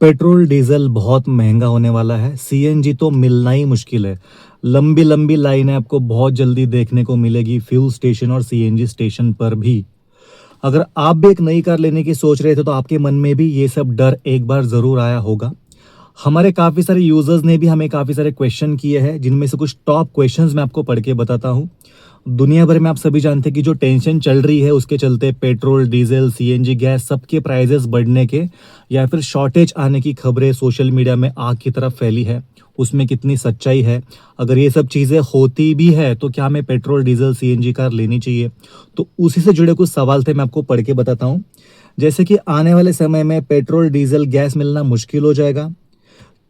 Petrol diesel बहुत महंगा होने वाला है। सीएनजी तो मिलना ही मुश्किल है। लंबी लंबी लाइनें आपको बहुत जल्दी देखने को मिलेगी फ्यूल स्टेशन और सीएनजी स्टेशन पर भी। अगर आप भी एक नई कार लेने की सोच रहे थे तो आपके मन में भी ये सब डर एक बार जरूर आया होगा। हमारे काफ़ी सारे यूजर्स ने भी हमें काफ़ी सारे क्वेश्चन किए हैं, जिनमें से कुछ टॉप क्वेश्चंस मैं आपको पढ़ के बताता हूँ। दुनिया भर में आप सभी जानते हैं कि जो टेंशन चल रही है उसके चलते पेट्रोल डीजल सीएनजी गैस सबके प्राइजेस बढ़ने के या फिर शॉर्टेज आने की खबरें सोशल मीडिया में आग की तरफ फैली है। उसमें कितनी सच्चाई है? अगर ये सब चीज़ें होती भी है तो क्या हमें पेट्रोल डीजल सीएनजी कार लेनी चाहिए? तो उसी से जुड़े कुछ सवाल थे, मैं आपको पढ़ के बताता हूँ। जैसे कि आने वाले समय में पेट्रोल डीजल गैस मिलना मुश्किल हो जाएगा।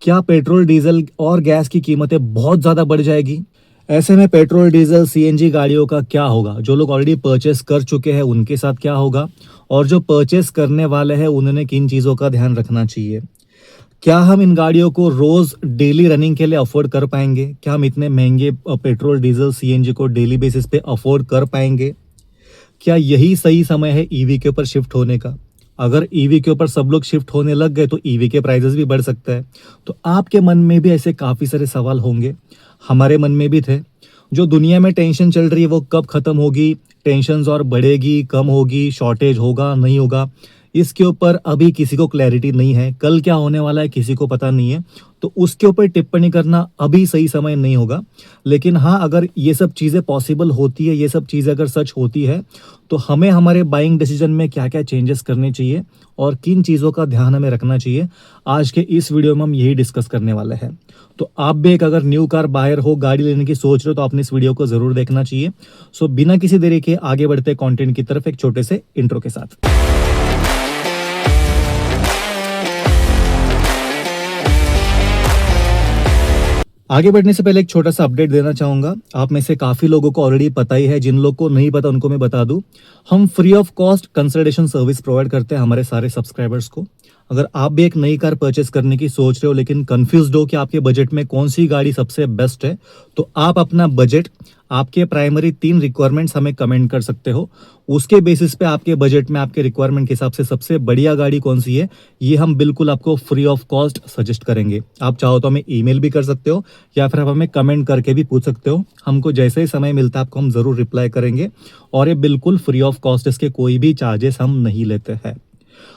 क्या पेट्रोल डीजल और गैस की कीमतें बहुत ज़्यादा बढ़ जाएगी? ऐसे में पेट्रोल डीजल सीएनजी गाड़ियों का क्या होगा? जो लोग ऑलरेडी परचेस कर चुके हैं उनके साथ क्या होगा? और जो परचेस करने वाले हैं उन्होंने किन चीज़ों का ध्यान रखना चाहिए? क्या हम इन गाड़ियों को रोज़ डेली रनिंग के लिए अफोर्ड कर पाएंगे? क्या हम इतने महंगे पेट्रोल डीजल सीएनजी को डेली बेसिस पे अफोर्ड कर पाएंगे? क्या यही सही समय है ईवी के ऊपर शिफ्ट होने का? अगर ईवी के ऊपर सब लोग शिफ्ट होने लग गए तो ईवी के प्राइजेस भी बढ़ सकता है। तो आपके मन में भी ऐसे काफ़ी सारे सवाल होंगे, हमारे मन में भी थे। जो दुनिया में टेंशन चल रही है वो कब खत्म होगी? टेंशन और बढ़ेगी, कम होगी, शॉर्टेज होगा, नहीं होगा? इसके ऊपर अभी किसी को क्लैरिटी नहीं है। कल क्या होने वाला है किसी को पता नहीं है। तो उसके ऊपर टिप्पणी करना अभी सही समय नहीं होगा। लेकिन हाँ, अगर ये सब चीज़ें पॉसिबल होती है, ये सब चीज़ें अगर सच होती है, तो हमें हमारे बाइंग डिसीजन में क्या क्या चेंजेस करने चाहिए और किन चीज़ों का ध्यान हमें रखना चाहिए, आज के इस वीडियो में हम यही डिस्कस करने वाले हैं। तो आप भी एक अगर न्यू कार बायर हो, गाड़ी लेने की सोच रहे हो, तो आपने इस वीडियो को ज़रूर देखना चाहिए। सो बिना किसी देरी के आगे बढ़ते कंटेंट की तरफ एक छोटे से इंट्रो के साथ। आगे बढ़ने से पहले एक छोटा सा अपडेट देना चाहूँगा। आप में से काफ़ी लोगों को ऑलरेडी पता ही है, जिन लोग को नहीं पता उनको मैं बता दूँ। हम free of cost consultation service provide करते हैं हमारे सारे सब्सक्राइबर्स को। अगर आप भी एक नई कार परचेस करने की सोच रहे हो लेकिन कंफ्यूज्ड हो कि आपके बजट में कौन सी गाड़ी सबसे बेस्ट है, तो आप अपना बजट, आपके प्राइमरी 3 रिक्वायरमेंट्स हमें कमेंट कर सकते हो। उसके बेसिस पे आपके बजट में आपके रिक्वायरमेंट के हिसाब से सबसे बढ़िया गाड़ी कौन सी है, ये हम बिल्कुल आपको फ्री ऑफ कॉस्ट सजेस्ट करेंगे। आप चाहो तो हमें ईमेल भी कर सकते हो या फिर आप हमें कमेंट करके भी पूछ सकते हो। हमको जैसे ही समय मिलता है आपको हम ज़रूर रिप्लाई करेंगे और ये बिल्कुल फ्री ऑफ कॉस्ट, इसके कोई भी चार्जेस हम नहीं लेते हैं।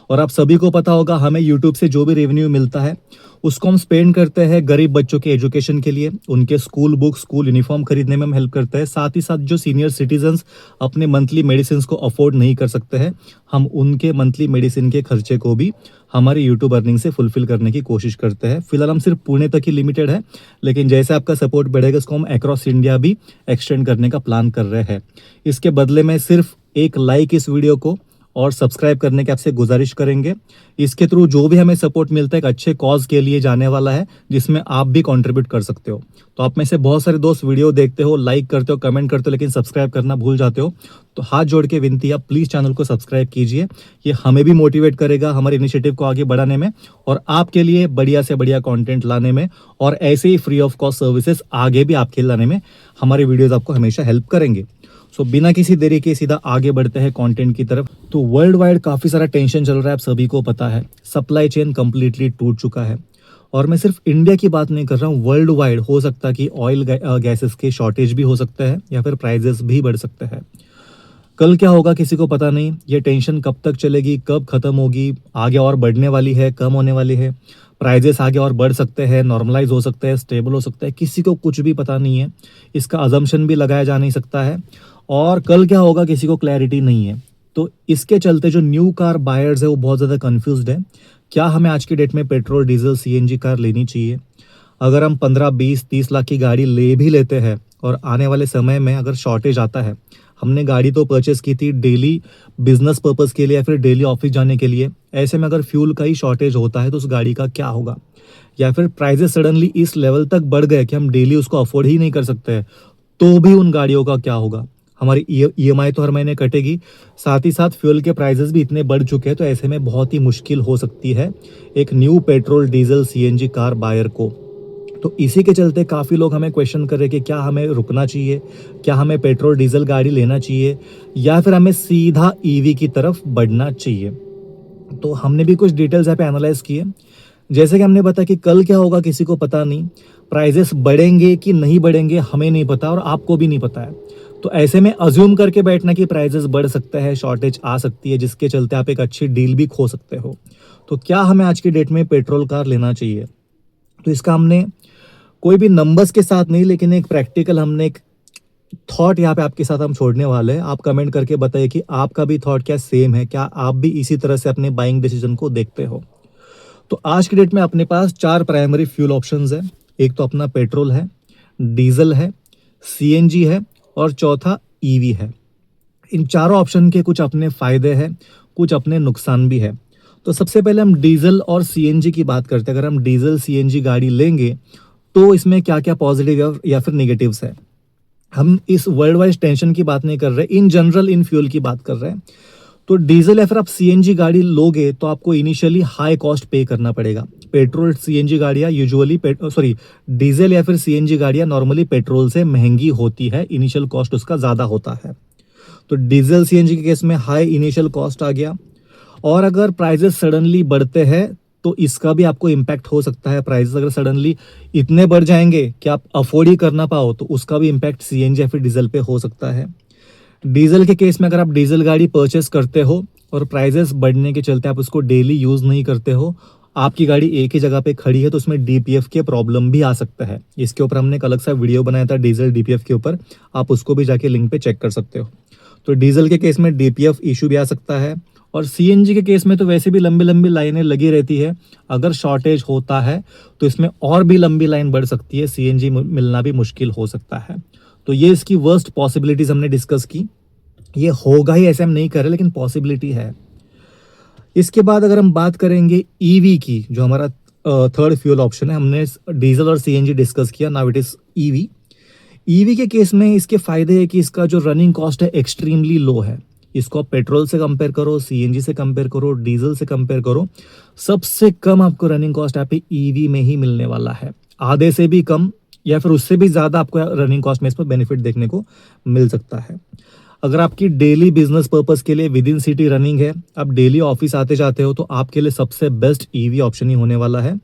और आप सभी को पता होगा, हमें यूट्यूब से जो भी रेवेन्यू मिलता है उसको हम स्पेंड करते हैं गरीब बच्चों के एजुकेशन के लिए, उनके स्कूल बुक, स्कूल यूनिफॉर्म खरीदने में हम हेल्प करते हैं। साथ ही साथ जो सीनियर सिटीजन्स अपने मंथली मेडिसिन को अफोर्ड नहीं कर सकते हैं, हम उनके मंथली मेडिसिन के खर्चे को भी हमारे यूट्यूब अर्निंग से फुलफिल करने की कोशिश करते हैं। फिलहाल हम सिर्फ पुणे तक ही लिमिटेड है, लेकिन जैसे आपका सपोर्ट बढ़ेगा इसको हम अक्रॉस इंडिया भी एक्सटेंड करने का प्लान कर रहे हैं। इसके बदले में सिर्फ एक लाइक इस वीडियो को और सब्सक्राइब करने की आपसे गुजारिश करेंगे। इसके थ्रू जो भी हमें सपोर्ट मिलता है एक अच्छे कॉज के लिए जाने वाला है, जिसमें आप भी कंट्रीब्यूट कर सकते हो। तो आप में से बहुत सारे दोस्त वीडियो देखते हो, लाइक करते हो, कमेंट करते हो, लेकिन सब्सक्राइब करना भूल जाते हो। तो हाथ जोड़ के विनती है, प्लीज़ चैनल को सब्सक्राइब कीजिए। ये हमें भी मोटिवेट करेगा हमारे इनिशिएटिव को आगे बढ़ाने में और आपके लिए बढ़िया से बढ़िया कॉन्टेंट लाने में, और ऐसे ही फ्री ऑफ कॉस्ट सर्विसेज आगे भी आपके लाने में हमारे वीडियोज़ आपको हमेशा हेल्प करेंगे। सो बिना किसी देरी के सीधा आगे बढ़ते हैं कंटेंट की तरफ। तो वर्ल्ड वाइड काफ़ी सारा टेंशन चल रहा है, आप सभी को पता है। सप्लाई चेन कंप्लीटली टूट चुका है। और मैं सिर्फ इंडिया की बात नहीं कर रहा हूँ, वर्ल्ड वाइड हो सकता है कि ऑयल गैसेस के शॉर्टेज भी हो सकता है या फिर प्राइजेस भी बढ़ सकते हैं। कल क्या होगा किसी को पता नहीं। ये टेंशन कब तक चलेगी, कब खत्म होगी, आगे और बढ़ने वाली है, कम होने वाली है। प्राइजेस आगे और बढ़ सकते हैं, नॉर्मलाइज हो सकते हैं, स्टेबल हो सकता है, किसी को कुछ भी पता नहीं है। इसका अजम्पशन भी लगाया जा नहीं सकता है। और कल क्या होगा किसी को क्लैरिटी नहीं है। तो इसके चलते जो न्यू कार बायर्स है वो बहुत ज़्यादा कंफ्यूज्ड है। क्या हमें आज की डेट में पेट्रोल डीजल सीएनजी कार लेनी चाहिए? अगर हम 15, 20, 30 लाख की गाड़ी ले भी लेते हैं और आने वाले समय में अगर शॉर्टेज आता है, हमने गाड़ी तो परचेस की थी डेली बिजनेस पर्पज़ के लिए या फिर डेली ऑफिस जाने के लिए, ऐसे में अगर फ्यूल का ही शॉर्टेज होता है तो उस गाड़ी का क्या होगा? या फिर प्राइजेस सडनली इस लेवल तक बढ़ गए कि हम डेली उसको अफोर्ड ही नहीं कर सकते हैं, तो भी उन गाड़ियों का क्या होगा? हमारी ईएमआई तो हर महीने कटेगी, साथ ही साथ फ्यूल के प्राइजेस भी इतने बढ़ चुके हैं, तो ऐसे में बहुत ही मुश्किल हो सकती है एक new petrol diesel CNG car buyer को। तो इसी के चलते काफ़ी लोग हमें क्वेश्चन कर रहे हैं कि क्या हमें रुकना चाहिए, क्या हमें पेट्रोल डीजल गाड़ी लेना चाहिए या फिर हमें सीधा ईवी की तरफ बढ़ना चाहिए। तो हमने भी कुछ डिटेल्स यहाँ पे एनालाइज किए। जैसे कि हमने बताया कि कल क्या होगा किसी को पता नहीं, प्राइजेस बढ़ेंगे कि नहीं बढ़ेंगे हमें नहीं पता और आपको भी नहीं पता है। तो ऐसे में अज्यूम करके बैठना कि प्राइजेस बढ़ सकता है, शॉर्टेज आ सकती है, जिसके चलते आप एक अच्छी डील भी खो सकते हो। तो क्या हमें आज की डेट में पेट्रोल कार लेना चाहिए? तो इसका हमने कोई भी नंबर्स के साथ नहीं, लेकिन एक प्रैक्टिकल हमने एक थॉट यहाँ पे आपके साथ हम छोड़ने वाले हैं। आप कमेंट करके बताइए कि आपका भी थॉट क्या सेम है, क्या आप भी इसी तरह से अपने बाइंग डिसीजन को देखते हो। तो आज की डेट में अपने पास 4 प्राइमरी फ्यूल ऑप्शंस है। एक तो अपना पेट्रोल है, डीजल है, सीएनजी है और चौथा ईवी है। इन चारों ऑप्शन के कुछ अपने फायदे हैं, कुछ अपने नुकसान भी है। तो सबसे पहले हम डीजल और सीएनजी की बात करते हैं। अगर हम डीजल सीएनजी गाड़ी लेंगे तो इसमें क्या क्या पॉजिटिव या फिर निगेटिव्स है। हम इस वर्ल्ड वाइड टेंशन की बात नहीं कर रहे, इन जनरल इन फ्यूल की बात कर रहे हैं। तो डीजल या फिर आप सीएनजी गाड़ी लोगे तो आपको इनिशियली हाई कॉस्ट पे करना पड़ेगा। पेट्रोल सीएनजी गाड़ियाँ यूजुअली डीजल या फिर सीएनजी गाड़ियाँ नॉर्मली पेट्रोल से महंगी होती है, इनिशियल कॉस्ट उसका ज़्यादा होता है। तो डीजल सीएनजी के केस में हाई इनिशियल कॉस्ट आ गया, और अगर प्राइजेस सडनली बढ़ते हैं तो इसका भी आपको इम्पैक्ट हो सकता है। प्राइजेस अगर सडनली इतने बढ़ जाएंगे कि आप अफोर्ड ही करना पाओ तो उसका भी इम्पैक्ट सीएनजी या फिर डीजल पे हो सकता है। डीजल के केस में अगर आप डीजल गाड़ी परचेस करते हो और प्राइजेस बढ़ने के चलते आप उसको डेली यूज़ नहीं करते हो, आपकी गाड़ी एक ही जगह पे खड़ी है, तो उसमें डीपीएफ के प्रॉब्लम भी आ सकता है। इसके ऊपर हमने एक अलग सा वीडियो बनाया था डीजल डीपीएफ के ऊपर, आप उसको भी जाके लिंक पे चेक कर सकते हो। तो डीजल के केस में डीपीएफ इशू भी आ सकता है, और सीएनजी के केस में तो वैसे भी लंबी लंबी लाइनें लगी रहती है। अगर शॉर्टेज होता है तो इसमें और भी लंबी लाइन बढ़ सकती है, सीएनजी मिलना भी मुश्किल हो सकता है। तो ये इसकी वर्स्ट पॉसिबिलिटीज हमने डिस्कस की। ये होगा ही ऐसे हम नहीं कर रहे, लेकिन पॉसिबिलिटी है। इसके बाद अगर हम बात करेंगे ईवी की, जो हमारा थर्ड फ्यूल ऑप्शन है, हमने डीजल और सीएनजी डिस्कस किया, now it is EV. EV के केस में इसके फायदे है कि इसका जो रनिंग कॉस्ट है एक्सट्रीमली लो है। इसको आप पेट्रोल से कंपेयर करो, सीएनजी से कंपेयर करो, डीजल से कंपेयर करो, सबसे कम आपको रनिंग कॉस्ट यहाँ पे ईवी में ही मिलने वाला है। आधे से भी कम या फिर उससे भी ज़्यादा आपको रनिंग कॉस्ट में इस पर बेनिफिट देखने को मिल सकता है। अगर आपकी डेली बिजनेस पर्पस के लिए विद इन सिटी रनिंग है, आप डेली ऑफिस आते जाते हो, तो आपके लिए सबसे बेस्ट ईवी ऑप्शन ही होने वाला है,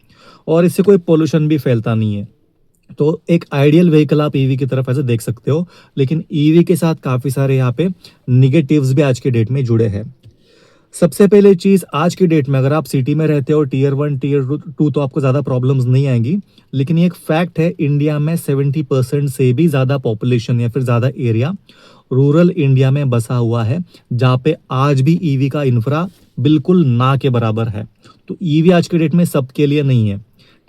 और इससे कोई पोल्यूशन भी फैलता नहीं है। तो एक आइडियल व्हीकल आप ईवी की तरफ ऐसे देख सकते हो। लेकिन ईवी के साथ काफ़ी सारे यहाँ पे निगेटिव्स भी आज के डेट में जुड़े हैं। सबसे पहले चीज़, आज की डेट में अगर आप सिटी में रहते हो, टीयर 1 टीयर 2, तो आपको ज़्यादा प्रॉब्लम्स नहीं आएंगी। लेकिन ये एक फैक्ट है, इंडिया में 70% से भी ज़्यादा पॉपुलेशन या फिर ज़्यादा एरिया रूरल इंडिया में बसा हुआ है, जहाँ पे आज भी ईवी का इंफ्रा बिल्कुल ना के बराबर है। तो ईवी आज के डेट में सबके लिए नहीं है,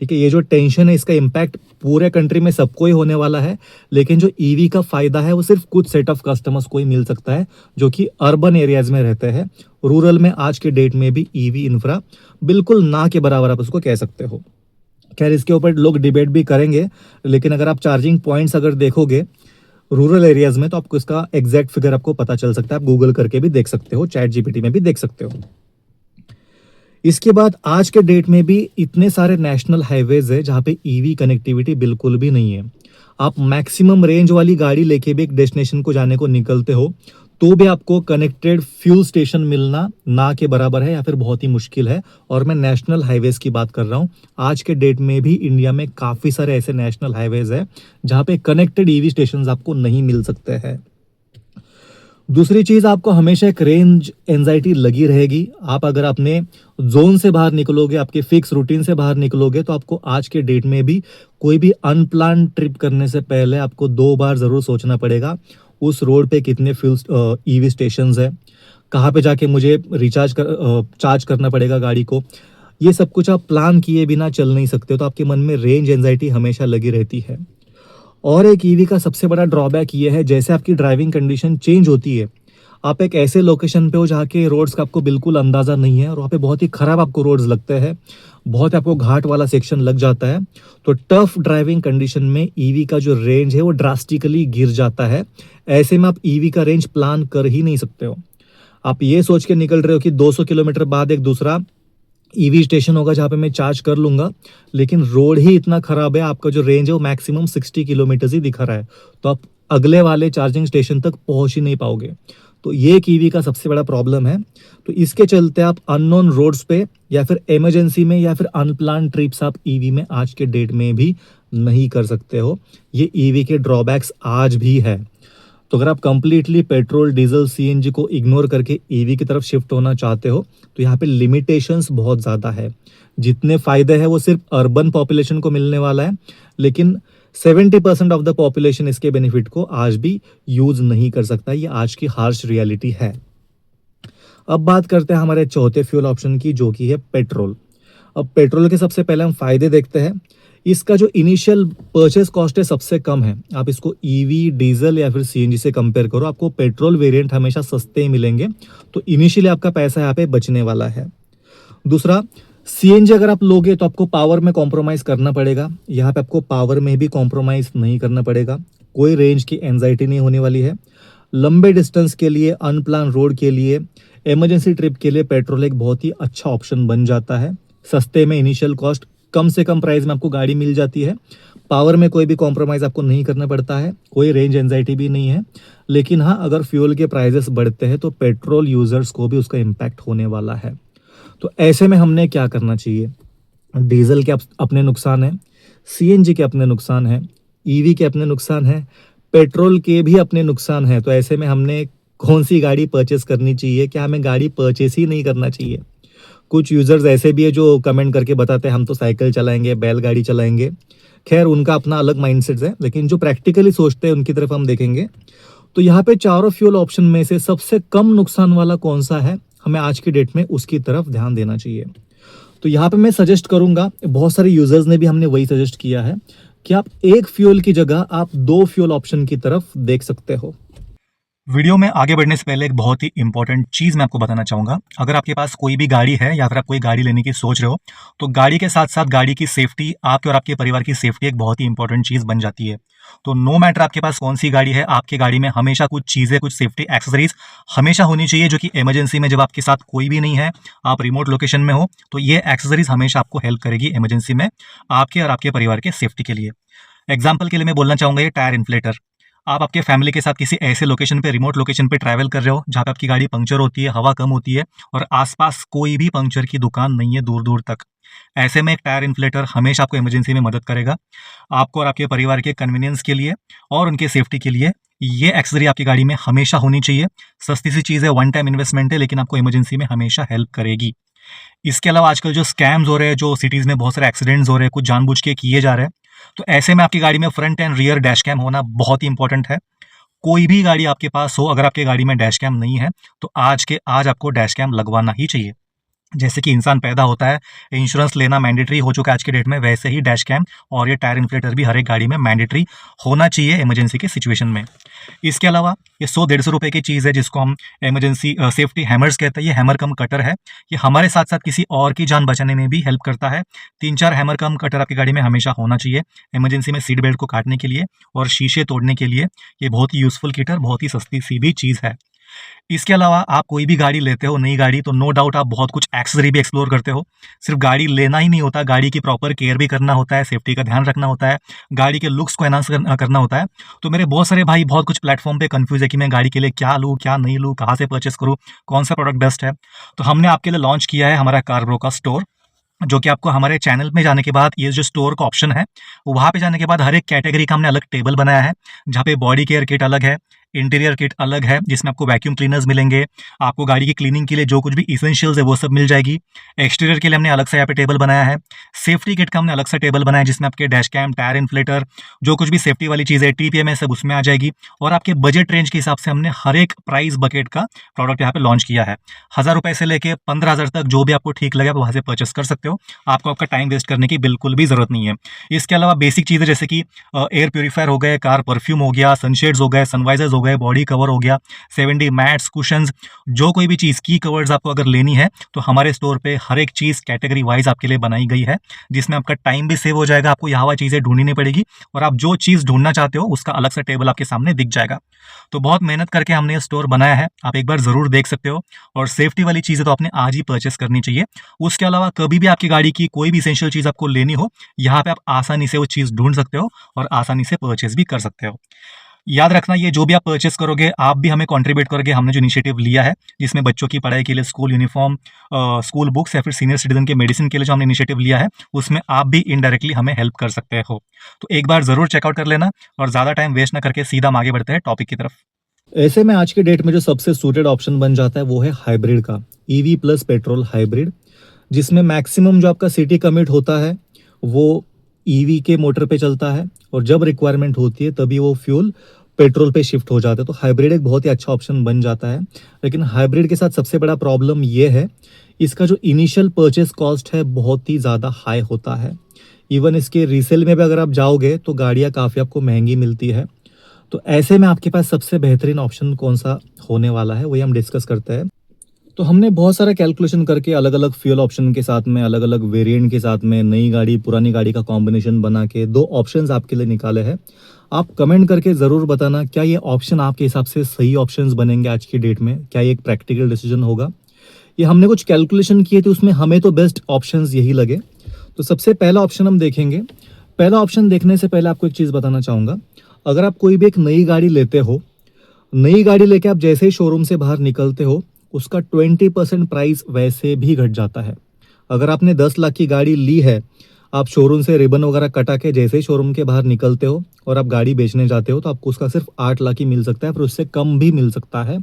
ठीक है। ये जो टेंशन है, इसका इम्पैक्ट पूरे कंट्री में सबको ही होने वाला है। लेकिन जो ईवी का फायदा है वो सिर्फ कुछ सेट ऑफ कस्टमर्स को ही मिल सकता है, जो कि अर्बन एरियाज में रहते हैं। रूरल में आज के डेट में भी ईवी इंफ्रा बिल्कुल ना के बराबर आप उसको कह सकते हो। खैर, इसके ऊपर लोग डिबेट भी करेंगे, लेकिन अगर आप चार्जिंग पॉइंट्स अगर देखोगे रूरल एरियाज में, तो आपको इसका एग्जैक्ट फिगर आपको पता चल सकता है। आप गूगल करके भी देख सकते हो, चैट जीपीटी में भी देख सकते हो। इसके बाद आज के डेट में भी इतने सारे नेशनल हाईवेज है जहाँ पे ईवी कनेक्टिविटी बिल्कुल भी नहीं है। आप मैक्सिमम रेंज वाली गाड़ी लेके भी एक डेस्टिनेशन को जाने को निकलते हो, तो भी आपको कनेक्टेड फ्यूल स्टेशन मिलना ना के बराबर है या फिर बहुत ही मुश्किल है। और मैं नेशनल हाईवेज की बात कर रहा हूँ। आज के डेट में भी इंडिया में काफ़ी सारे ऐसे नेशनल हाईवेज है जहाँ पे कनेक्टेड ईवी स्टेशन आपको नहीं मिल सकते हैं। दूसरी चीज़, आपको हमेशा एक रेंज एंजाइटी लगी रहेगी। आप अगर अपने जोन से बाहर निकलोगे, आपके फिक्स रूटीन से बाहर निकलोगे, तो आपको आज के डेट में भी कोई भी अनप्लान ट्रिप करने से पहले आपको 2 बार ज़रूर सोचना पड़ेगा उस रोड पे कितने फ्यूल ईवी स्टेशंस है, कहाँ पे जाके मुझे चार्ज करना पड़ेगा गाड़ी को। ये सब कुछ आप प्लान किए बिना चल नहीं सकते हो, तो आपके मन में रेंज एंजाइटी हमेशा लगी रहती है। और एक ईवी का सबसे बड़ा ड्रॉबैक ये है, जैसे आपकी ड्राइविंग कंडीशन चेंज होती है, आप एक ऐसे लोकेशन पे हो जहाँ के रोड्स का आपको बिल्कुल अंदाज़ा नहीं है, और वहाँ पे बहुत ही ख़राब आपको रोड्स लगते हैं, बहुत आपको घाट वाला सेक्शन लग जाता है। तो टफ ड्राइविंग कंडीशन में ईवी का जो रेंज है वो ड्रास्टिकली गिर जाता है। ऐसे में आप ईवी का रेंज प्लान कर ही नहीं सकते हो। आप ये सोच के निकल रहे हो कि 200 किलोमीटर बाद एक दूसरा ईवी स्टेशन होगा जहाँ पे मैं चार्ज कर लूँगा, लेकिन रोड ही इतना ख़राब है, आपका जो रेंज है वो मैक्सिमम 60 किलोमीटर ही दिखा रहा है, तो आप अगले वाले चार्जिंग स्टेशन तक पहुँच ही नहीं पाओगे। तो ये एक ईवी का सबसे बड़ा प्रॉब्लम है। तो इसके चलते आप अननोन रोड्स पे या फिर इमरजेंसी में या फिर अनप्लान ट्रिप्स आप ईवी में आज के डेट में भी नहीं कर सकते हो। ये ईवी के ड्रॉबैक्स आज भी है। तो अगर आप कंप्लीटली पेट्रोल डीजल सीएनजी को इग्नोर करके ईवी की तरफ शिफ्ट होना चाहते हो तो यहाँ पे लिमिटेशंस बहुत ज़्यादा है। जितने फायदे हैं वो सिर्फ अर्बन पॉपुलेशन को मिलने वाला है, लेकिन 70% ऑफ द पॉपुलेशन इसके बेनिफिट को आज भी यूज नहीं कर सकता। ये आज की हार्श रियलिटी है। अब बात करते हैं हमारे चौथे फ्यूल ऑप्शन की, जो कि है पेट्रोल। अब पेट्रोल के सबसे पहले हम फायदे देखते हैं। इसका जो इनिशियल परचेस कॉस्ट है सबसे कम है। आप इसको ईवी, डीजल या फिर सीएनजी से कंपेयर करो, आपको पेट्रोल वेरिएंट हमेशा सस्ते ही मिलेंगे। तो इनिशियली आपका पैसा यहाँ पे बचने वाला है। दूसरा, सीएनजी अगर आप लोगे तो आपको पावर में कॉम्प्रोमाइज़ करना पड़ेगा। यहाँ पे आपको पावर में भी कॉम्प्रोमाइज़ नहीं करना पड़ेगा। कोई रेंज की एंजाइटी नहीं होने वाली है। लंबे डिस्टेंस के लिए, अनप्लान रोड के लिए, इमरजेंसी ट्रिप के लिए पेट्रोल एक बहुत ही अच्छा ऑप्शन बन जाता है। सस्ते में, इनिशियल कॉस्ट कम से कम प्राइस में आपको गाड़ी मिल जाती है। पावर में कोई भी कॉम्प्रोमाइज़ आपको नहीं करना पड़ता है। कोई रेंज एंजाइटी भी नहीं है। लेकिन हाँ, अगर फ्यूल के प्राइजेस बढ़ते हैं तो पेट्रोल यूजर्स को भी उसका इम्पैक्ट होने वाला है। तो ऐसे में हमने क्या करना चाहिए? डीजल के अपने नुकसान हैं, सीएनजी के अपने नुकसान हैं, ईवी के अपने नुकसान हैं, पेट्रोल के भी अपने नुकसान हैं। तो ऐसे में हमने कौन सी गाड़ी परचेस करनी चाहिए? क्या हमें गाड़ी परचेस ही नहीं करना चाहिए? कुछ यूज़र्स ऐसे भी है जो कमेंट करके बताते हैं हम तो साइकिल चलाएंगे, बैलगाड़ी चलाएंगे। खैर, उनका अपना अलग माइंडसेट है, लेकिन जो प्रैक्टिकली सोचते हैं उनकी तरफ हम देखेंगे। तो यहाँ पे चारों फ्यूल ऑप्शन में से सबसे कम नुकसान वाला कौन सा है, हमें आज की डेट में उसकी तरफ ध्यान देना चाहिए। तो यहाँ पे मैं सजेस्ट करूंगा, बहुत सारे यूजर्स ने भी हमने वही सजेस्ट किया है कि आप एक फ्यूल की जगह आप 2 फ्यूल ऑप्शन की तरफ देख सकते हो। वीडियो में आगे बढ़ने से पहले एक बहुत ही इंपॉर्टेंट चीज़ मैं आपको बताना चाहूँगा। अगर आपके पास कोई भी गाड़ी है या फिर आप कोई गाड़ी लेने की सोच रहे हो, तो गाड़ी के साथ साथ गाड़ी की सेफ्टी, आपके और आपके परिवार की सेफ्टी एक बहुत ही इंपॉर्टेंट चीज़ बन जाती है। तो नो मैटर आपके पास कौन सी गाड़ी है, आपके गाड़ी में हमेशा कुछ चीज़ें, कुछ सेफ्टी एक्सेसरीज हमेशा होनी चाहिए, जो कि इमरजेंसी में जब आपके साथ कोई भी नहीं है, आप रिमोट लोकेशन में हो, तो ये एक्सेसरीज हमेशा आपको हेल्प करेगी इमरजेंसी में आपके और आपके परिवार के सेफ्टी के लिए। एग्जाम्पल के लिए मैं बोलना चाहूँगा ये टायर इन्फ्लेटर। आप आपके फैमिली के साथ किसी ऐसे लोकेशन पे, रिमोट लोकेशन पे ट्रैवल कर रहे हो जहाँ पे आपकी गाड़ी पंक्चर होती है, हवा कम होती है और आसपास कोई भी पंक्चर की दुकान नहीं है दूर दूर तक। ऐसे में एक टायर इन्फ्लेटर हमेशा आपको इमरजेंसी में मदद करेगा। आपको और आपके परिवार के कन्वीनियंस के लिए और उनके सेफ्टी के लिए ये एक्सेसरी आपकी गाड़ी में हमेशा होनी चाहिए। सस्ती सी चीज़ है, वन टाइम इन्वेस्टमेंट है, लेकिन आपको इमरजेंसी में हमेशा हेल्प करेगी। इसके अलावा आजकल जो स्कैम्स हो रहे हैं, जो सिटीज़ में बहुत सारे एक्सीडेंट्स हो रहे हैं, कुछ जानबूझ के किए जा रहे हैं, तो ऐसे में आपकी गाड़ी में front and rear dash cam होना बहुत ही इंपॉर्टेंट है। कोई भी गाड़ी आपके पास हो, अगर आपकी गाड़ी में डैश कैम नहीं है तो आज आपको डैश कैम लगवाना ही चाहिए। जैसे कि इंसान पैदा होता है, इंश्योरेंस लेना मैंडेटरी हो चुका है आज के डेट में, वैसे ही डैश कैम और ये टायर इन्फ्लेटर भी हर एक गाड़ी में मैंडेटरी होना चाहिए इमरजेंसी के सिचुएशन में। इसके अलावा ये 100-150 रुपए की चीज़ है जिसको हम इमरजेंसी सेफ्टी हैमर्स कहते हैं। ये हैमर कम कटर है, ये हमारे साथ साथ किसी और की जान बचाने में भी हेल्प करता है। 3-4 हैमर कम कटर आपकी गाड़ी में हमेशा होना चाहिए इमरजेंसी में, सीट बेल्ट को काटने के लिए और शीशे तोड़ने के लिए। ये बहुत ही यूजफुल किट और बहुत ही सस्ती सी भी चीज़ है। इसके अलावा आप कोई भी गाड़ी लेते हो, नई गाड़ी, तो नो डाउट आप बहुत कुछ एक्सेसरी भी एक्सप्लोर करते हो। सिर्फ गाड़ी लेना ही नहीं होता, गाड़ी की प्रॉपर केयर भी करना होता है, सेफ्टी का ध्यान रखना होता है, गाड़ी के लुक्स को एनहांस करना होता है। तो मेरे बहुत सारे भाई बहुत कुछ प्लेटफॉर्म पे कंफ्यूज है कि मैं गाड़ी के लिए क्या लूँ, क्या नहीं लूँ, कहाँ से परचेस करूँ, कौन सा प्रोडक्ट बेस्ट है। तो हमने आपके लिए लॉन्च किया है हमारा कारब्रो का स्टोर, जो कि आपको हमारे चैनल में जाने के बाद, ये जो स्टोर का ऑप्शन है वहाँ पे जाने के बाद हर एक कैटेगरी का हमने अलग टेबल बनाया है, जहाँ पे बॉडी केयर किट अलग है, इंटीरियर किट अलग है, जिसमें आपको वैक्यूम क्लीनर्स मिलेंगे, आपको गाड़ी की क्लीनिंग के लिए जो कुछ भी इसेंशियल्स है वो सब मिल जाएगी। एक्सटीरियर के लिए हमने अलग से यहाँ पे टेबल बनाया है। सेफ्टी किट का हमने अलग से टेबल बनाया है, जिसमें आपके डैश कैम, टायर इन्फ्लेटर, जो कुछ भी सेफ्टी वाली चीज़ है, TPMS सब उसमें आ जाएगी। और आपके बजट रेंज के हिसाब से हमने हर एक प्राइस बकेट का प्रोडक्ट यहाँ पे लॉन्च किया है। 1000 रुपये से लेके 15,000 तक जो भी आपको ठीक लगे आप वहाँ से परचेस कर सकते हो। आपको आपका टाइम वेस्ट करने की बिल्कुल भी ज़रूरत नहीं है। इसके अलावा बेसिक चीज़ें जैसे कि एयर प्योरीफायर हो गए, कार परफ्यूम हो गया, सनशेड्स हो गए, सनवाइजर्स हो गए, बॉडी कवर हो गया, 7D मैट्स, कुशंस, जो कोई भी चीज़ की कवर्स आपको अगर लेनी है तो हमारे स्टोर पे हर एक चीज़ कैटेगरी वाइज आपके लिए बनाई गई है, जिसमें आपका टाइम भी सेव हो जाएगा, आपको यहाँ चीज़ें ढूंढनी नहीं पड़ेगी और आप जो चीज़ ढूंढना चाहते हो उसका अलग से टेबल आपके सामने दिख जाएगा। तो बहुत मेहनत करके हमने ये स्टोर बनाया है, आप एक बार ज़रूर देख सकते हो। और सेफ्टी वाली चीज़ें तो आपने आज ही परचेस करनी चाहिए। उसके अलावा कभी भी आपकी गाड़ी की कोई भी इसेंशियल चीज़ आपको लेनी हो, यहाँ पे आप आसानी से वो चीज़ ढूंढ सकते हो और आसानी से परचेस भी कर सकते हो। याद रखना, ये जो भी आप परचेस करोगे आप भी हमें कंट्रीब्यूट करोगे। हमने जो इनिशिएटिव लिया है जिसमें बच्चों की पढ़ाई के लिए स्कूल यूनिफॉर्म, स्कूल बुक्स या फिर सीनियर सिटीजन के मेडिसिन के लिए जो हमने इनिशिएटिव लिया है उसमें आप भी इनडायरेक्टली हमें हेल्प कर सकते हो। तो एक बार ज़रूर चेकआउट कर लेना और ज़्यादा टाइम वेस्ट ना करके सीधा हम आगे बढ़ते हैं टॉपिक की तरफ। ऐसे में आज के डेट में जो सबसे सूटेड ऑप्शन बन जाता है वो है हाइब्रिड का, ईवी प्लस पेट्रोल हाइब्रिड, जिसमें मैक्सिमम जो आपका सिटी कमिट होता है वो ईवी के मोटर पे चलता है और जब रिक्वायरमेंट होती है तभी वो फ्यूल पेट्रोल पे शिफ्ट हो जाता है। तो हाइब्रिड एक बहुत ही अच्छा ऑप्शन बन जाता है। लेकिन हाइब्रिड के साथ सबसे बड़ा प्रॉब्लम ये है, इसका जो इनिशियल परचेस कॉस्ट है बहुत ही ज़्यादा हाई होता है। इवन इसके रीसेल में भी अगर आप जाओगे तो गाड़ियाँ काफ़ी आपको महंगी मिलती है। तो ऐसे में आपके पास सबसे बेहतरीन ऑप्शन कौन सा होने वाला है वही हम डिस्कस करते हैं। तो हमने बहुत सारा कैलकुलेशन करके अलग अलग फ्यूल ऑप्शन के साथ में, अलग अलग वेरिएंट के साथ में, नई गाड़ी पुरानी गाड़ी का कॉम्बिनेशन बना के दो ऑप्शंस आपके लिए निकाले हैं। आप कमेंट करके ज़रूर बताना क्या ये ऑप्शन आपके हिसाब से सही ऑप्शंस बनेंगे आज की डेट में, क्या ये एक प्रैक्टिकल डिसीजन होगा। ये हमने कुछ कैलकुलेशन किए थे, उसमें हमें तो बेस्ट ऑप्शंस यही लगे। तो सबसे पहला ऑप्शन हम देखेंगे। पहला ऑप्शन देखने से पहले आपको एक चीज़ बताना चाहूँगा, अगर आप कोई भी एक नई गाड़ी लेते हो, नई गाड़ी लेके आप जैसे ही शोरूम से बाहर निकलते हो उसका 20% प्राइस वैसे भी घट जाता है। अगर आपने 10 लाख की गाड़ी ली है, आप शोरूम से रिबन वगैरह कटा के जैसे ही शोरूम के बाहर निकलते हो और आप गाड़ी बेचने जाते हो तो आपको उसका सिर्फ 8 लाख ही मिल सकता है, फिर उससे कम भी मिल सकता है।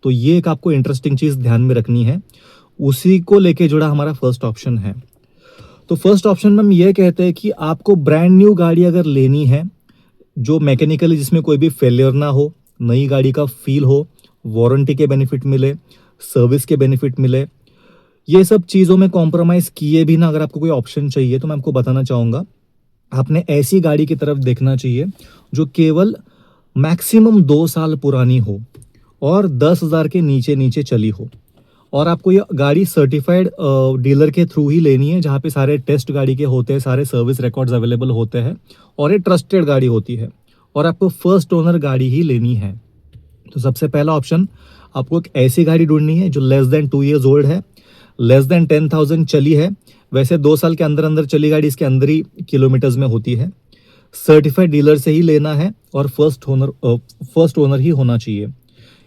तो ये एक आपको इंटरेस्टिंग चीज़ ध्यान में रखनी है। उसी को लेके जुड़ा हमारा फर्स्ट ऑप्शन है। तो फर्स्ट ऑप्शन में हम ये कहते हैं कि आपको ब्रांड न्यू गाड़ी अगर लेनी है, जो मैकेनिकली जिसमें कोई भी फेलियर ना हो, नई गाड़ी का फील हो, वारंटी के बेनिफिट मिले, सर्विस के बेनिफिट मिले, ये सब चीज़ों में कॉम्प्रोमाइज़ किए भी ना अगर आपको कोई ऑप्शन चाहिए तो मैं आपको बताना चाहूँगा, आपने ऐसी गाड़ी की तरफ देखना चाहिए जो केवल मैक्सिमम 2 साल पुरानी हो और 10,000 के नीचे नीचे चली हो। और आपको ये गाड़ी सर्टिफाइड डीलर के थ्रू ही लेनी है, जहाँ पे सारे टेस्ट गाड़ी के होते हैं, सारे सर्विस रिकॉर्ड्स अवेलेबल होते हैं और ये ट्रस्टेड गाड़ी होती है। और आपको फर्स्ट ओनर गाड़ी ही लेनी है। तो सबसे पहला ऑप्शन, आपको एक ऐसी गाड़ी ढूंढनी है जो लेस देन 2 ईयर्स ओल्ड है, लेस देन 10,000 चली है। वैसे 2 साल के अंदर अंदर चली गाड़ी इसके अंदर ही किलोमीटर्स में होती है। सर्टिफाइड डीलर से ही लेना है और फर्स्ट ओनर ही होना चाहिए।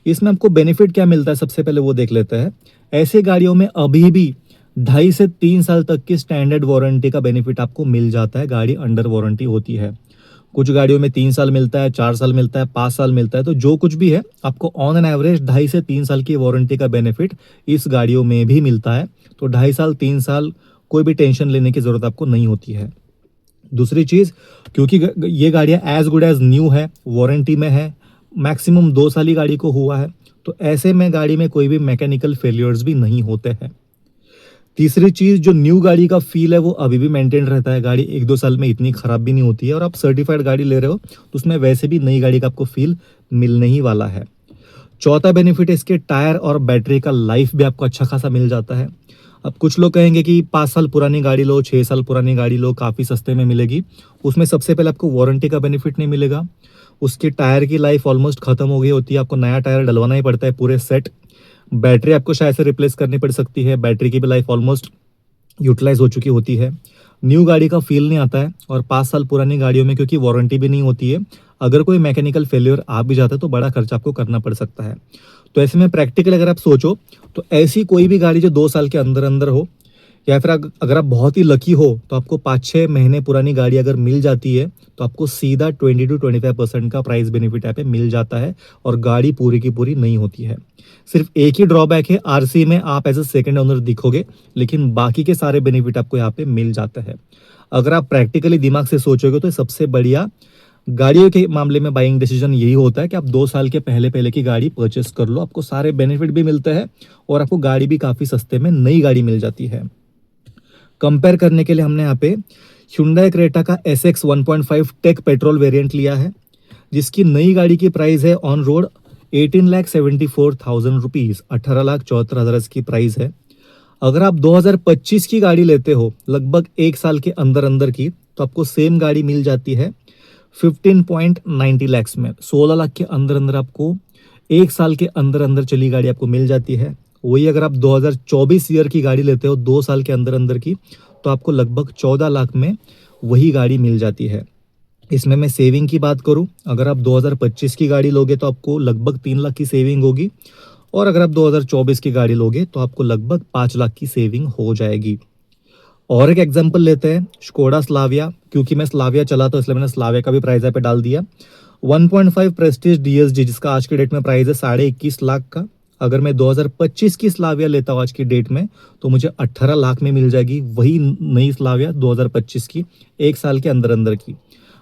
इसमें आपको बेनिफिट क्या मिलता है सबसे पहले वो देख लेते हैं। ऐसे गाड़ियों में अभी भी 2.5 से 3 साल तक की स्टैंडर्ड वारंटी का बेनिफिट आपको मिल जाता है। गाड़ी अंडर वारंटी होती है। कुछ गाड़ियों में 3 साल मिलता है, 4 साल मिलता है, 5 साल मिलता है। तो जो कुछ भी है आपको ऑन एन एवरेज 2.5 से 3 साल की वारंटी का बेनिफिट इस गाड़ियों में भी मिलता है। तो 2.5 साल 3 साल कोई भी टेंशन लेने की ज़रूरत आपको नहीं होती है। दूसरी चीज़, क्योंकि ये गाड़ियाँ एज गुड एज न्यू है, वारंटी में है, मैक्सिमम 2 साल ही गाड़ी को हुआ है, तो ऐसे में गाड़ी में कोई भी मैकेनिकल फेलियर्स भी नहीं होते हैं। तीसरी चीज़, जो न्यू गाड़ी का फील है वो अभी भी मेंटेन रहता है। गाड़ी 1-2 साल में इतनी ख़राब भी नहीं होती है और आप सर्टिफाइड गाड़ी ले रहे हो तो उसमें वैसे भी नई गाड़ी का आपको फील मिलने ही वाला है। चौथा बेनिफिट है इसके टायर और बैटरी का लाइफ भी आपको अच्छा खासा मिल जाता है। अब कुछ लोग कहेंगे कि 5 साल पुरानी गाड़ी लो, 6 साल पुरानी गाड़ी लो, काफ़ी सस्ते में मिलेगी। उसमें सबसे पहले आपको वारंटी का बेनिफिट नहीं मिलेगा। उसके टायर की लाइफ ऑलमोस्ट ख़त्म हो गई होती है, आपको नया टायर डलवाना ही पड़ता है पूरे सेट। बैटरी आपको शायद से रिप्लेस करनी पड़ सकती है, बैटरी की भी लाइफ ऑलमोस्ट यूटिलाइज हो चुकी होती है। न्यू गाड़ी का फील नहीं आता है और 5 साल पुरानी गाड़ियों में क्योंकि वारंटी भी नहीं होती है, अगर कोई मैकेनिकल फेलियर आ भी जाता है तो बड़ा खर्चा आपको करना पड़ सकता है। तो ऐसे में प्रैक्टिकल अगर आप सोचो तो ऐसी कोई भी गाड़ी जो 2 साल के अंदर अंदर हो, या फिर अगर आप बहुत ही लकी हो तो आपको 5-6 महीने पुरानी गाड़ी अगर मिल जाती है तो आपको सीधा 20-25% का प्राइस बेनिफिट यहाँ पे मिल जाता है और गाड़ी पूरी की पूरी नहीं होती है। सिर्फ एक ही ड्रॉबैक है, आरसी में आप एज अ सेकेंड ओनर दिखोगे, लेकिन बाकी के सारे बेनिफिट आपको यहाँ पे मिल जाता है। अगर आप प्रैक्टिकली दिमाग से सोचोगे तो सबसे बढ़िया गाड़ियों के मामले में बाइंग डिसीजन यही होता है कि आप 2 साल के पहले पहले की गाड़ी परचेस कर लो। आपको सारे बेनिफिट भी मिलते हैं और आपको गाड़ी भी काफ़ी सस्ते में नई गाड़ी मिल जाती है। कंपेयर करने के लिए हमने यहाँ पे Hyundai क्रेटा का SX 1.5 टेक पेट्रोल वेरिएंट लिया है, जिसकी नई गाड़ी की प्राइस है ऑन रोड 18,74,000 रुपीज़, 18,74,000 इसकी प्राइस है। अगर आप 2025 की गाड़ी लेते हो लगभग 1 साल के अंदर अंदर की, तो आपको सेम गाड़ी मिल जाती है 15.90 लैक्स में। 16 लाख के अंदर अंदर आपको 1 साल के अंदर अंदर चली गाड़ी आपको मिल जाती है। वही अगर आप 2024 ईयर की गाड़ी लेते हो 2 साल के अंदर अंदर की, तो आपको लगभग 14 लाख में वही गाड़ी मिल जाती है। इसमें मैं सेविंग की बात करूं, अगर आप 2025 की गाड़ी लोगे तो आपको लगभग 3 लाख की सेविंग होगी, और अगर आप 2024 की गाड़ी लोगे तो आपको लगभग 5 लाख की सेविंग हो जाएगी। और एक एग्जांपल लेते हैं, स्कोडा स्लाविया, क्योंकि मैं स्लाविया चला तो इसलिए मैंने स्लाविया का भी प्राइस यहाँ पे डाल दिया। 1.5 प्रेस्टीज डीएसजी, जिसका आज के डेट में प्राइस है 21.5 लाख का, अगर मैं 2025 की स्लाविया लेता हूँ आज की डेट में तो मुझे 18 लाख में मिल जाएगी वही नई स्लाविया 2025 की, एक साल के अंदर अंदर की।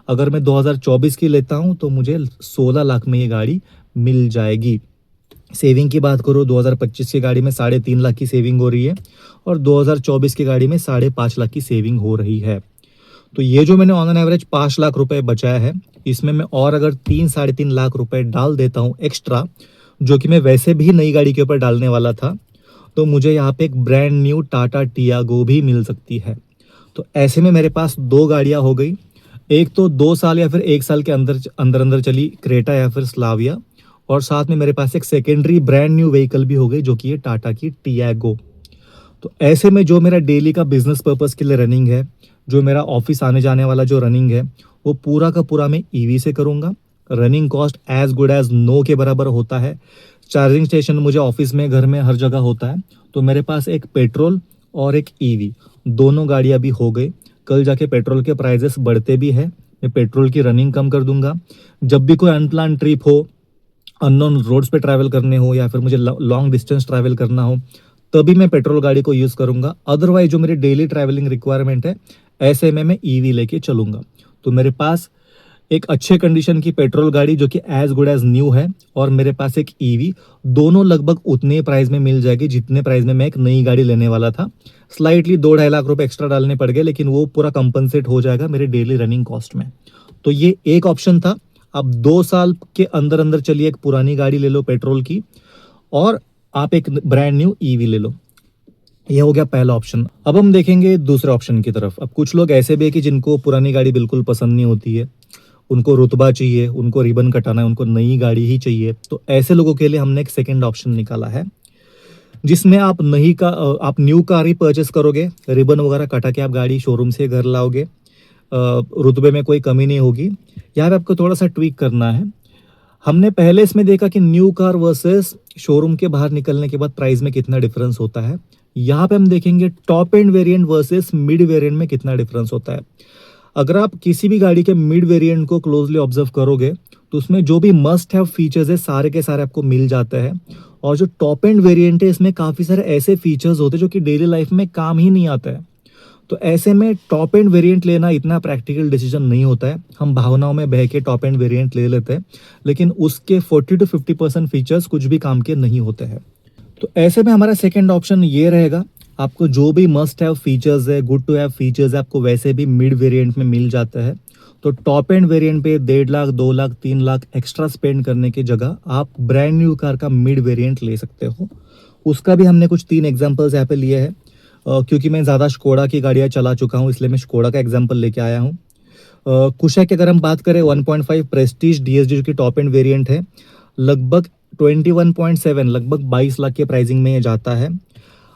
अगर मैं 2024 की लेता हूँ तो मुझे 16 लाख में ये गाड़ी मिल जाएगी। सेविंग की बात करो, 2025 की गाड़ी में 3.5 लाख की सेविंग हो रही है, और 2024 की गाड़ी में 5.5 लाख की सेविंग हो रही है। तो ये जो मैंने ऑन एन एवरेज 5 लाख रुपए बचाया है, इसमें मैं और अगर 3-3.5 लाख रुपए डाल देता हूँ एक्स्ट्रा, जो कि मैं वैसे भी नई गाड़ी के ऊपर डालने वाला था, तो मुझे यहाँ पे एक ब्रांड न्यू टाटा टियागो भी मिल सकती है। तो ऐसे में मेरे पास 2 गाड़ियाँ हो गई, एक तो 2 साल या फिर 1 साल के अंदर अंदर अंदर चली क्रेटा या फिर स्लाविया, और साथ में मेरे पास एक सेकेंडरी ब्रांड न्यू व्हीकल भी हो गई जो कि ये टाटा की टियागो। तो ऐसे में जो मेरा डेली का बिजनेस पर्पस के लिए रनिंग है, जो मेरा ऑफिस आने जाने वाला जो रनिंग है, वो पूरा का पूरा मैं ईवी से करूँगा। Running cost as good as no के बराबर होता है। चार्जिंग स्टेशन मुझे ऑफिस में, घर में, हर जगह होता है। तो मेरे पास एक पेट्रोल और एक ईवी, दोनों गाड़ियाँ भी हो गई। कल जाके पेट्रोल के प्राइजेस बढ़ते भी है, मैं पेट्रोल की रनिंग कम कर दूंगा। जब भी कोई अनप्लान ट्रिप हो, अननोन रोड्स पे ट्रैवल करने हो, या फिर मुझे लॉन्ग डिस्टेंस ट्रैवल करना हो, तभी मैं पेट्रोल गाड़ी को यूज़ करूंगा। अदरवाइज जो मेरी डेली ट्रैवलिंग रिक्वायरमेंट है, ऐसे में मैं ईवी लेके चलूंगा। तो मेरे पास एक अच्छे कंडीशन की पेट्रोल गाड़ी जो कि एज गुड एज न्यू है, और मेरे पास एक ईवी, दोनों लगभग उतने प्राइस में मिल जाएगी जितने प्राइस में मैं एक नई गाड़ी लेने वाला था। स्लाइटली 2-2.5 लाख रुपए एक्स्ट्रा डालने पड़ गए, लेकिन वो पूरा कंपनसेट हो जाएगा मेरे डेली रनिंग कॉस्ट में। तो ये एक ऑप्शन था। अब 2 साल के अंदर अंदर चलिए एक पुरानी गाड़ी ले लो पेट्रोल की, और आप एक ब्रांड न्यू ईवी ले लो। ये हो गया पहला ऑप्शन। अब हम देखेंगे दूसरे ऑप्शन की तरफ। अब कुछ लोग ऐसे भी है कि जिनको पुरानी गाड़ी बिल्कुल पसंद नहीं होती है, उनको रुतबा चाहिए, उनको रिबन कटाना है, उनको नई गाड़ी ही चाहिए। तो ऐसे लोगों के लिए हमने एक सेकंड ऑप्शन निकाला है, जिसमें आप न्यू कार ही परचेस करोगे, रिबन वगैरह कटा के आप गाड़ी शोरूम से घर लाओगे, रुतबे में कोई कमी नहीं होगी। यहाँ पे आपको थोड़ा सा ट्वीक करना है। हमने पहले इसमें देखा कि न्यू कार वर्सेस शोरूम के बाहर निकलने के बाद प्राइस में कितना डिफरेंस होता है। यहाँ पे हम देखेंगे top end variant versus mid variant में कितना डिफरेंस होता है। अगर आप किसी भी गाड़ी के मिड वेरिएंट को क्लोजली ऑब्जर्व करोगे, तो उसमें जो भी मस्ट हैव फीचर्स है सारे के सारे आपको मिल जाते हैं। और जो टॉप एंड वेरिएंट है, इसमें काफ़ी सारे ऐसे फीचर्स होते हैं जो कि डेली लाइफ में काम ही नहीं आते हैं। तो ऐसे में टॉप एंड वेरिएंट लेना इतना प्रैक्टिकल डिसीजन नहीं होता है। हम भावनाओं में बह के टॉप एंड वेरिएंट ले लेते हैं, लेकिन उसके 40-50% फीचर्स कुछ भी काम के नहीं होते हैं। तो ऐसे में हमारा सेकंड ऑप्शन ये रहेगा, आपको जो भी मस्ट हैव फीचर्स है, गुड टू हैव फीचर्स है, आपको वैसे भी मिड वेरिएंट में मिल जाता है। तो टॉप एंड वेरिएंट पे 1.5 लाख, 2 लाख, 3 लाख एक्स्ट्रा स्पेंड करने की जगह आप ब्रांड न्यू कार का मिड वेरिएंट ले सकते हो। उसका भी हमने कुछ 3 एग्जाम्पल्स यहाँ पे लिए हैं। क्योंकि मैं ज़्यादा स्कोडा की गाड़ियाँ चला चुका हूँ, इसलिए मैं स्कोडा का एग्जाम्पल लेके आया हूँ। कुशा की अगर हम बात करें, 1.5 प्रेस्टीज डीएसजी जो कि टॉप एंड वेरिएंट है, लगभग 21.7, लगभग 22 लाख के प्राइसिंग में ये जाता है।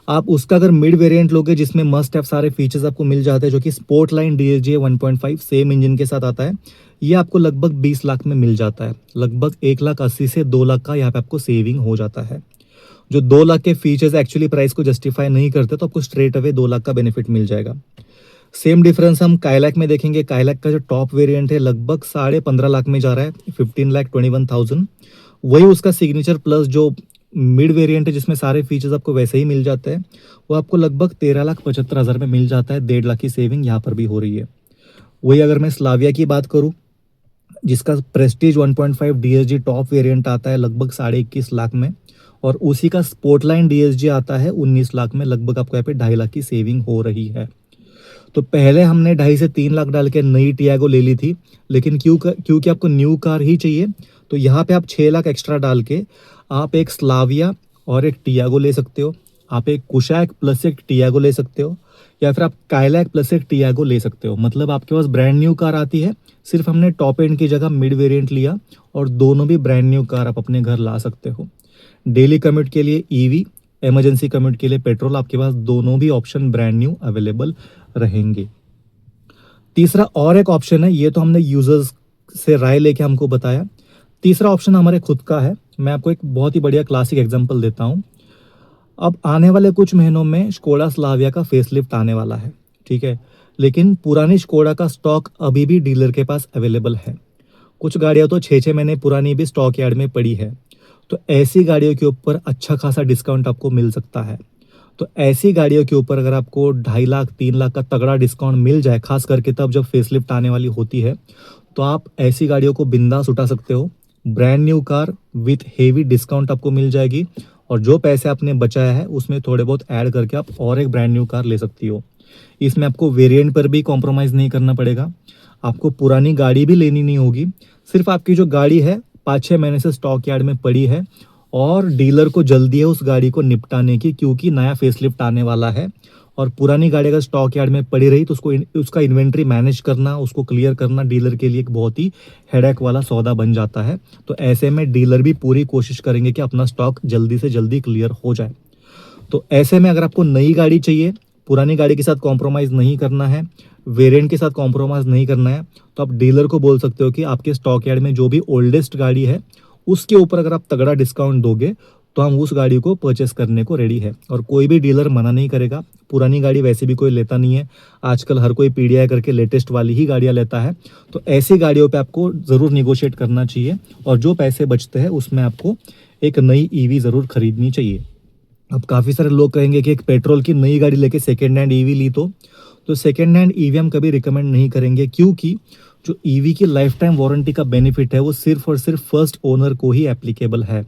आप उसका अगर मिड वेरिएंट लोगे, जिसमें मस्ट हैव सारे फीचर्स आपको मिल जाते हैं, जो कि sport line DSG 1.5 same engine के साथ आता है, ये आपको लगभग 20 लाख में मिल जाता है। लगभग 1,80,000 से 2 लाख का यहाँ पे आपको सेविंग हो जाता है। जो 2 लाख के फीचर्स एक्चुअली प्राइस को जस्टिफाई नहीं करते, तो आपको स्ट्रेट अवे 2 लाख का बेनिफिट मिल जाएगा। सेम डिफरेंस हम काइलैक में देखेंगे। काइलैक का जो टॉप वेरिएंट है लगभग 15.5 लाख में जा रहा है, 15,21,000। वही उसका सिग्नेचर प्लस जो मिड वेरिएंट है, जिसमें सारे फीचर्स आपको वैसे ही मिल जाते हैं, वो आपको लगभग 13,75,000 में मिल जाता है। 1.5 लाख की सेविंग यहाँ पर भी हो रही है। वही अगर मैं स्लाविया की बात करूँ, जिसका प्रेस्टीज 1.5 डीएसजी टॉप वेरिएंट आता है लगभग 21.5 लाख में, और उसी का स्पोर्टलाइन डीएसजी आता है 19 लाख में, लगभग आपको यहाँ पे 2.5 लाख की सेविंग हो रही है। तो पहले हमने 2.5 से 3 लाख डाल के नई टियागो ले ली थी, लेकिन क्योंकि आपको न्यू कार ही चाहिए, तो यहाँ पे आप 6 लाख एक्स्ट्रा डाल के आप एक स्लाविया और एक टियागो ले सकते हो। आप एक कुशैक प्लस एक टियागो ले सकते हो, या फिर आप काइलैक प्लस एक टियागो ले सकते हो। मतलब आपके पास ब्रांड न्यू कार आती है, सिर्फ हमने टॉप एंड की जगह मिड वेरिएंट लिया, और दोनों भी ब्रांड न्यू कार आप अपने घर ला सकते हो। डेली कम्यूट के लिए ईवी, इमरजेंसी कम्यूट के लिए पेट्रोल, आपके पास दोनों भी ऑप्शन ब्रांड न्यू अवेलेबल रहेंगे। तीसरा और एक ऑप्शन है, ये तो हमने यूजर्स से राय लेके हमको बताया। तीसरा ऑप्शन हमारे खुद का है। मैं आपको एक बहुत ही बढ़िया क्लासिक एग्जांपल देता हूँ। अब आने वाले कुछ महीनों में स्कोडा स्लाविया का फेसलिफ्ट आने वाला है, ठीक है, लेकिन पुरानी स्कोडा का स्टॉक अभी भी डीलर के पास अवेलेबल है। कुछ गाड़ियाँ तो 6-6 महीने पुरानी भी स्टॉक यार्ड में पड़ी है। तो ऐसी गाड़ियों के ऊपर अच्छा खासा डिस्काउंट आपको मिल सकता है। तो ऐसी गाड़ियों के ऊपर अगर आपको 2.5 लाख 3 लाख का तगड़ा डिस्काउंट मिल जाए, खास करके तब जब फेसलिफ्ट आने वाली होती है, तो आप ऐसी गाड़ियों को बिंदास उठा सकते हो। Brand new car with heavy discount आपको मिल जाएगी, और जो पैसे आपने बचाया है उसमें थोड़े बहुत ऐड करके आप और एक ब्रांड न्यू कार ले सकती हो। इसमें आपको वेरिएंट पर भी कॉम्प्रोमाइज़ नहीं करना पड़ेगा, आपको पुरानी गाड़ी भी लेनी नहीं होगी। सिर्फ आपकी जो गाड़ी है 5-6 महीने से स्टॉक यार्ड में पड़ी है, और डीलर को जल्दी है उस गाड़ी को निपटाने की, क्योंकि नया फेसलिफ्ट आने वाला है। और पुरानी गाड़ी अगर स्टॉक यार्ड में पड़ी रही तो उसका इन्वेंट्री मैनेज करना, उसको क्लियर करना डीलर के लिए एक बहुत ही हेडेक वाला सौदा बन जाता है। तो ऐसे में डीलर भी पूरी कोशिश करेंगे कि अपना स्टॉक जल्दी से जल्दी क्लियर हो जाए। तो ऐसे में अगर आपको नई गाड़ी चाहिए, पुरानी गाड़ी के साथ कॉम्प्रोमाइज़ नहीं करना है, वेरिएंट के साथ कॉम्प्रोमाइज़ नहीं करना है, तो आप डीलर को बोल सकते हो कि आपके स्टॉक यार्ड में जो भी ओल्डेस्ट गाड़ी है उसके ऊपर अगर आप तगड़ा डिस्काउंट दोगे तो हम उस गाड़ी को परचेस करने को रेडी है। और कोई भी डीलर मना नहीं करेगा। पुरानी गाड़ी वैसे भी कोई लेता नहीं है, आजकल हर कोई पीडीआई करके लेटेस्ट वाली ही गाड़ियाँ लेता है। तो ऐसी गाड़ियों पे आपको ज़रूर निगोशिएट करना चाहिए, और जो पैसे बचते हैं उसमें आपको एक नई ईवी ज़रूर खरीदनी चाहिए। अब काफ़ी सारे लोग कहेंगे कि एक पेट्रोल की नई गाड़ी लेके सेकेंड हैंड ईवी ली, तो सेकेंड हैंड ईवी हम कभी रिकमेंड नहीं करेंगे, क्योंकि जो ईवी की लाइफ टाइम वारंटी का बेनिफिट है वो सिर्फ और सिर्फ फर्स्ट ओनर को ही एप्लीकेबल है।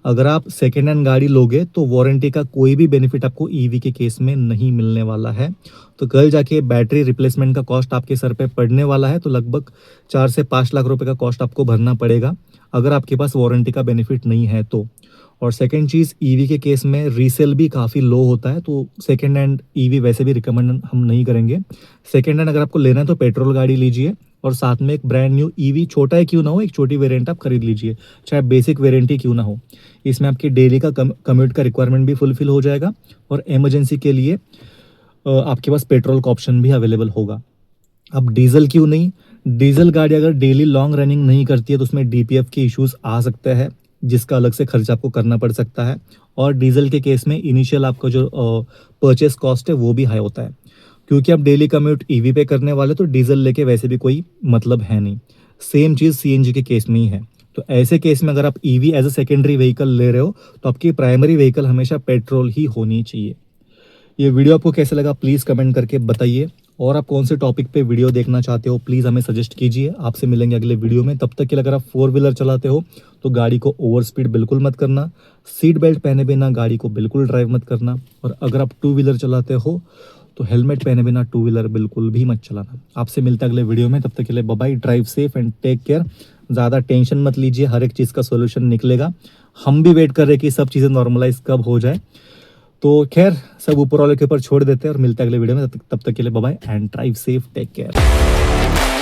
अगर आप सेकेंड हैंड गाड़ी लोगे तो वारंटी का कोई भी बेनिफिट आपको ईवी के केस में नहीं मिलने वाला है। तो कल जाके बैटरी रिप्लेसमेंट का कॉस्ट आपके सर पे पड़ने वाला है, तो लगभग 4 से 5 लाख रुपए का कॉस्ट आपको भरना पड़ेगा अगर आपके पास वारंटी का बेनिफिट नहीं है तो। और सेकंड चीज़, ईवी के केस में रीसेल भी काफ़ी लो होता है, तो सेकंड हैंड ईवी वैसे भी रिकमेंड हम नहीं करेंगे। सेकंड हैंड अगर आपको लेना है तो पेट्रोल गाड़ी लीजिए, और साथ में एक ब्रांड न्यू ईवी, छोटा ही क्यों ना हो, एक छोटी वेरिएंट आप खरीद लीजिए, चाहे बेसिक वेरिएंट ही क्यों ना हो। इसमें आपकी डेली का कम्यूट का रिक्वायरमेंट भी फुलफिल हो जाएगा, और इमरजेंसी के लिए आपके पास पेट्रोल का ऑप्शन भी अवेलेबल होगा। अब डीजल क्यों नहीं? डीजल गाड़ी अगर डेली लॉन्ग रनिंग नहीं करती है तो उसमें डीपीएफ के इश्यूज आ सकते हैं, जिसका अलग से खर्च आपको करना पड़ सकता है। और डीजल के केस में इनिशियल आपका जो परचेस कॉस्ट है वो भी हाई होता है, क्योंकि आप डेली कम्यूट ईवी पे करने वाले, तो डीजल लेके वैसे भी कोई मतलब है नहीं। सेम चीज़ सीएनजी के केस में ही है। तो ऐसे केस में अगर आप EV as a secondary vehicle ले रहे हो तो आपकी प्राइमरी व्हीकल हमेशा पेट्रोल ही होनी चाहिए। ये वीडियो आपको कैसे लगा प्लीज़ कमेंट करके बताइए, और आप कौन से टॉपिक पे वीडियो देखना चाहते हो प्लीज़ हमें सजेस्ट कीजिए। आपसे मिलेंगे अगले वीडियो में। तब तक के लिए अगर आप 4 व्हीलर चलाते हो तो गाड़ी को ओवर स्पीड बिल्कुल मत करना, सीट बेल्ट पहने बिना गाड़ी को बिल्कुल ड्राइव मत करना, और अगर आप 2 व्हीलर चलाते हो तो हेलमेट पहने बिना 2 व्हीलर बिल्कुल भी मत चलाना। आपसे मिलते हैं अगले वीडियो में, तब तक के लिए bye bye, drive safe and take care. ज़्यादा टेंशन मत लीजिए, हर एक चीज़ का सोल्यूशन निकलेगा। हम भी वेट कर रहे हैं कि सब चीज़ें नॉर्मलाइज कब हो जाए। तो खैर सब ऊपर वाले के ऊपर छोड़ देते हैं, और मिलते हैं अगले वीडियो में। तब तक के लिए bye bye and drive safe, take care.